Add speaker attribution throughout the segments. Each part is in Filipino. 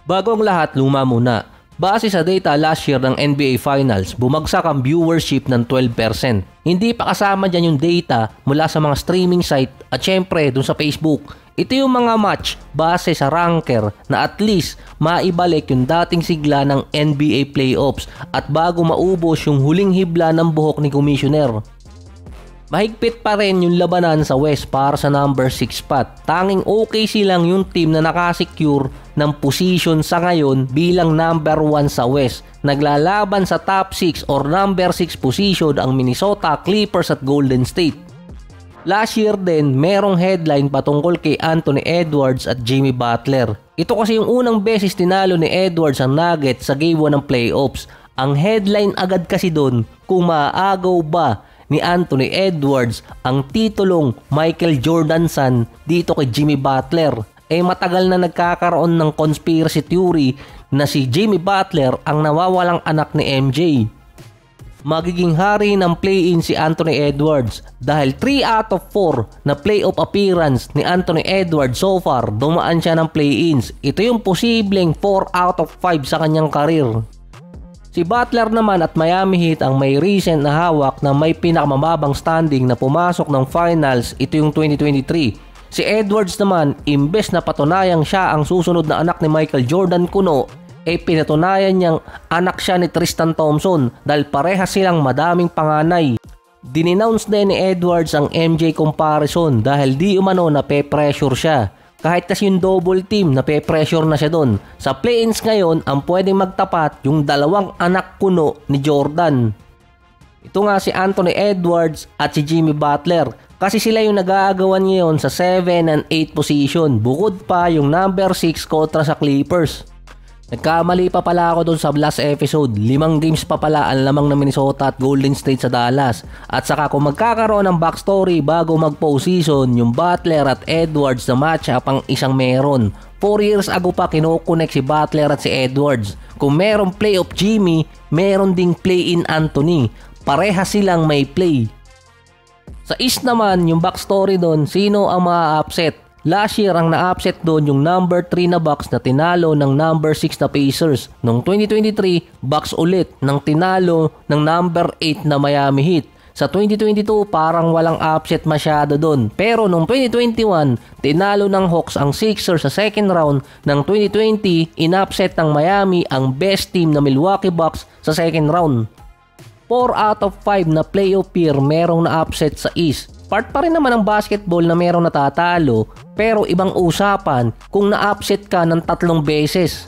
Speaker 1: Bago ang lahat, luma muna. Base sa data last year ng NBA Finals, bumagsak ang viewership ng 12%. Hindi pa kasama dyan yung data mula sa mga streaming site at syempre dun sa Facebook. Ito yung mga match base sa ranker na at least maibalik yung dating sigla ng NBA playoffs at bago maubos yung huling hibla ng buhok ni Commissioner. Mahigpit pa rin yung labanan sa West para sa number 6 spot. Tanging OKC lang yung team na nakasecure ng position sa ngayon bilang number 1 sa West. Naglalaban sa top 6 or number 6 position ang Minnesota, Clippers at Golden State. Last year din, merong headline patungkol kay Anthony Edwards at Jimmy Butler. Ito kasi yung unang beses tinalo ni Edwards ang Nuggets sa Game 1 ng playoffs. Ang headline agad kasi doon kung maaagaw ba ni Anthony Edwards ang titulong Michael Jordan son dito kay Jimmy Butler. Matagal na nagkakaroon ng conspiracy theory na si Jimmy Butler ang nawawalang anak ni MJ. Magiging hari ng play-in si Anthony Edwards dahil 3 out of 4 na playoff appearance ni Anthony Edwards so far dumaan siya ng play-ins. Ito yung posibleng 4 out of 5 sa kanyang karir. Si Butler naman at Miami Heat ang may recent na hawak na may pinakamababang standing na pumasok ng finals, ito yung 2023. Si Edwards naman, imbes na patunayang siya ang susunod na anak ni Michael Jordan kuno, pinatunayan niyang anak siya ni Tristan Thompson dahil parehas silang madaming panganay. Dininounce din ni Edwards ang MJ comparison dahil di umano na pe-pressure siya. Kahit kasi yung double team, nape-pressure na siya doon. Sa play-ins ngayon, ang pwedeng magtapat yung dalawang anak kuno ni Jordan. Ito nga si Anthony Edwards at si Jimmy Butler. Kasi sila yung nag-aagawan ngayon sa 7 and 8 position. Bukod pa yung number 6 kontra sa Clippers. Nagkamali pa pala ako doon sa last episode. 5 games pa pala ang lamang ng Minnesota at Golden State sa Dallas. At saka kung magkakaroon ng backstory bago mag-postseason, yung Butler at Edwards na matchup ang isang meron. 4 years ago pa kinokonek si Butler at si Edwards. Kung merong playoff Jimmy, meron ding play-in Anthony. Pareha silang may play. Sa East naman, yung backstory doon, sino ang ma-upset? Last year ang na-upset doon yung number 3 na Bucks na tinalo ng number 6 na Pacers. Noong 2023, Bucks ulit nang tinalo ng number 8 na Miami Heat. Sa 2022 parang walang upset masyado doon. Pero noong 2021, tinalo ng Hawks ang Sixers sa second round. Ng 2020, in-upset ng Miami ang best team na Milwaukee Bucks sa second round. 4 out of 5 na playoff year merong na-upset sa East. Part pa rin naman ng basketball na merong natatalo, pero ibang usapan kung na-upset ka ng 3 beses.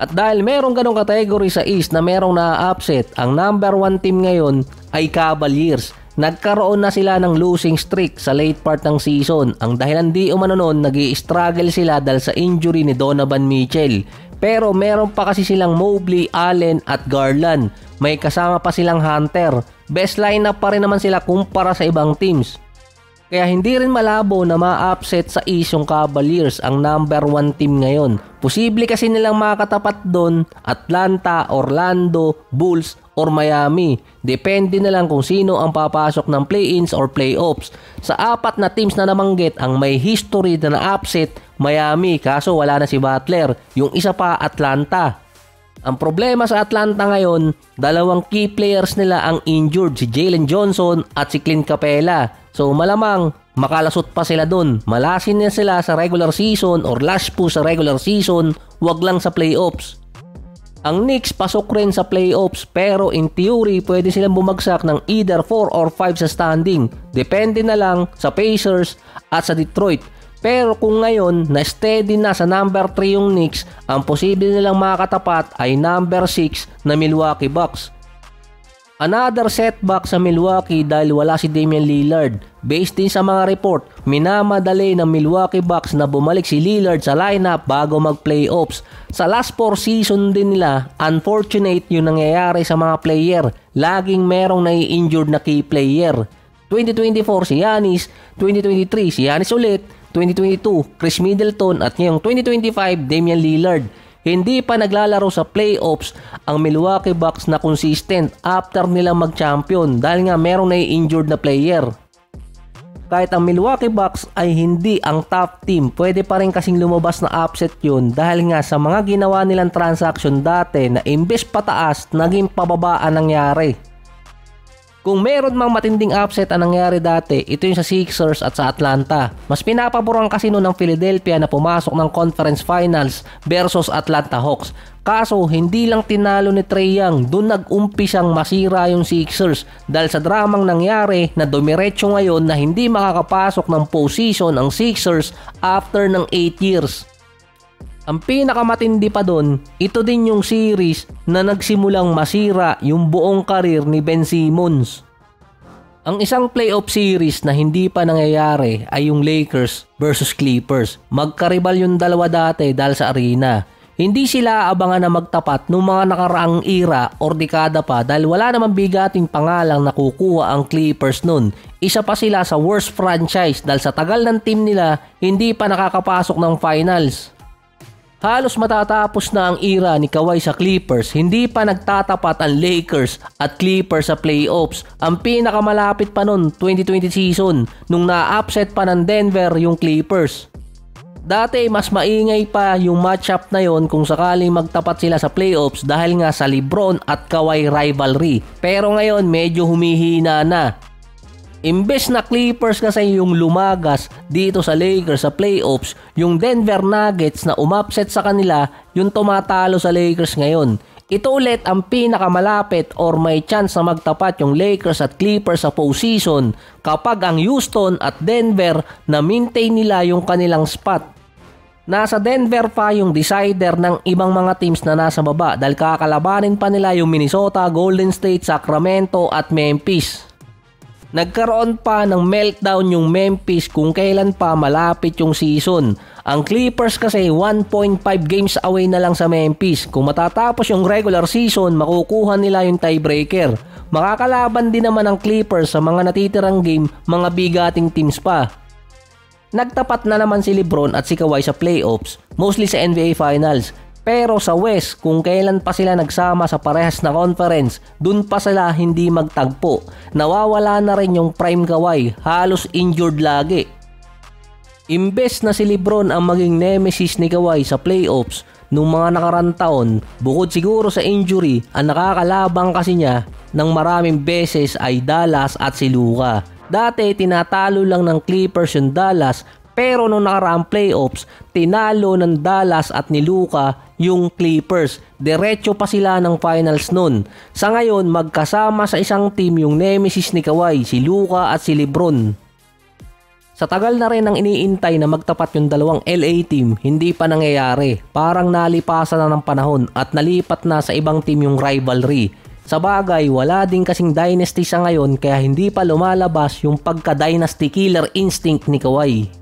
Speaker 1: At dahil merong ganong category sa East na merong na-upset, ang number 1 team ngayon ay Cavaliers. Nagkaroon na sila ng losing streak sa late part ng season. Ang dahilan di umano noon, nag-i-struggle sila dahil sa injury ni Donovan Mitchell. Pero meron pa kasi silang Mobley, Allen at Garland. May kasama pa silang Hunter. Best lineup pa rin naman sila kumpara sa ibang teams. Kaya hindi rin malabo na ma-upset sa East yung Cavaliers, ang number 1 team ngayon. Posible kasi nilang makakatapat doon Atlanta, Orlando, Bulls or Miami. Depende na lang kung sino ang papasok ng play-ins or playoffs. Sa 4 na teams na nabanggit, ang may history na na-upset, Miami, kaso wala na si Butler. Yung isa pa, Atlanta. Ang problema sa Atlanta ngayon, 2 key players nila ang injured, si Jalen Johnson at si Clint Capela. So malamang makalasot pa sila dun. Malasin na sila sa regular season or last push sa regular season, wag lang sa playoffs. Ang Knicks pasok rin sa playoffs pero in theory pwede silang bumagsak ng either 4 or 5 sa standing. Depende na lang sa Pacers at sa Detroit. Pero kung ngayon na steady na sa number 3 yung Knicks, ang posible nilang makakatapat ay number 6 na Milwaukee Bucks. Another setback sa Milwaukee dahil wala si Damian Lillard. Based din sa mga report, minamadali ng Milwaukee Bucks na bumalik si Lillard sa lineup bago mag-playoffs. Sa last 4 season din nila, unfortunate yung nangyayari sa mga player. Laging merong nai-injured na key player. 2024 si Giannis, 2023 si Giannis ulit, 2022 Chris Middleton at ngayong 2025 Damian Lillard. Hindi pa naglalaro sa playoffs ang Milwaukee Bucks na consistent after nilang mag-champion dahil nga merong nai-injured na player. Kahit ang Milwaukee Bucks ay hindi ang top team, pwede pa rin kasing lumabas na upset yun dahil nga sa mga ginawa nilang transaction dati na imbes pataas, naging pababa ang nangyari. Kung meron mang matinding upset ang nangyari dati, ito yung sa Sixers at sa Atlanta. Mas pinapaboran kasi noon ng Philadelphia na pumasok ng conference finals versus Atlanta Hawks. Kaso hindi lang tinalo ni Trae Young, doon nag-umpisang masira yung Sixers dahil sa dramang nangyari na dumiretso ngayon na hindi makakapasok ng postseason ang Sixers after ng 8 years. Ang pinakamatindi pa doon, ito din yung series na nagsimulang masira yung buong karir ni Ben Simmons. Ang isang playoff series na hindi pa nangyayari ay yung Lakers versus Clippers. Magkaribal yung dalawa dati dahil sa arena. Hindi sila abangan na magtapat noong mga nakaraang era or dekada pa dahil wala namang bigating pangalang nakukuha ang Clippers noon. Isa pa sila sa worst franchise dahil sa tagal ng team nila hindi pa nakakapasok ng finals. Halos matatapos na ang era ni Kawhi sa Clippers, hindi pa nagtatapat ang Lakers at Clippers sa playoffs. Ang pinakamalapit pa noon 2020 season nung na-upset pa ng Denver yung Clippers. Dati mas maingay pa yung matchup na yon kung sakaling magtapat sila sa playoffs dahil nga sa LeBron at Kawhi rivalry. Pero ngayon medyo humihina na. Imbes na Clippers kasi yung lumagas dito sa Lakers sa playoffs, yung Denver Nuggets na umupset sa kanila yung tumatalo sa Lakers ngayon. Ito ulit ang pinakamalapit or may chance na magtapat yung Lakers at Clippers sa postseason kapag ang Houston at Denver na maintain nila yung kanilang spot. Nasa Denver pa yung decider ng ibang mga teams na nasa baba dahil kakalabanin pa nila yung Minnesota, Golden State, Sacramento at Memphis. Nagkaroon pa ng meltdown yung Memphis kung kailan pa malapit yung season. Ang Clippers kasi 1.5 games away na lang sa Memphis. Kung matatapos yung regular season, makukuha nila yung tiebreaker. Makakalaban din naman ang Clippers sa mga natitirang game, mga bigating teams pa. Nagtapat na naman si LeBron at si Kawhi sa playoffs, mostly sa NBA Finals. Pero sa West, kung kailan pa sila nagsama sa parehas na conference, dun pa sila hindi magtagpo. Nawawala na rin yung prime Kawhi, halos injured lagi. Imbes na si LeBron ang maging nemesis ni Kawhi sa playoffs nung mga nakarang taon, bukod siguro sa injury, ang nakakalabang kasi niya ng maraming beses ay Dallas at si Luka. Dati tinatalo lang ng Clippers yung Dallas, pero nung nakaraang playoffs, tinalo ng Dallas at ni Luka yung Clippers. Diretso pa sila ng finals nun. Sa ngayon, magkasama sa isang team yung nemesis ni Kawhi, si Luka at si LeBron. Sa tagal na rin ang iniintay na magtapat yung dalawang LA team, hindi pa nangyayari. Parang nalipasan na ng panahon at nalipat na sa ibang team yung rivalry. Sa bagay, wala din kasing dynasty sa ngayon kaya hindi pa lumalabas yung pagka-dynasty killer instinct ni Kawhi.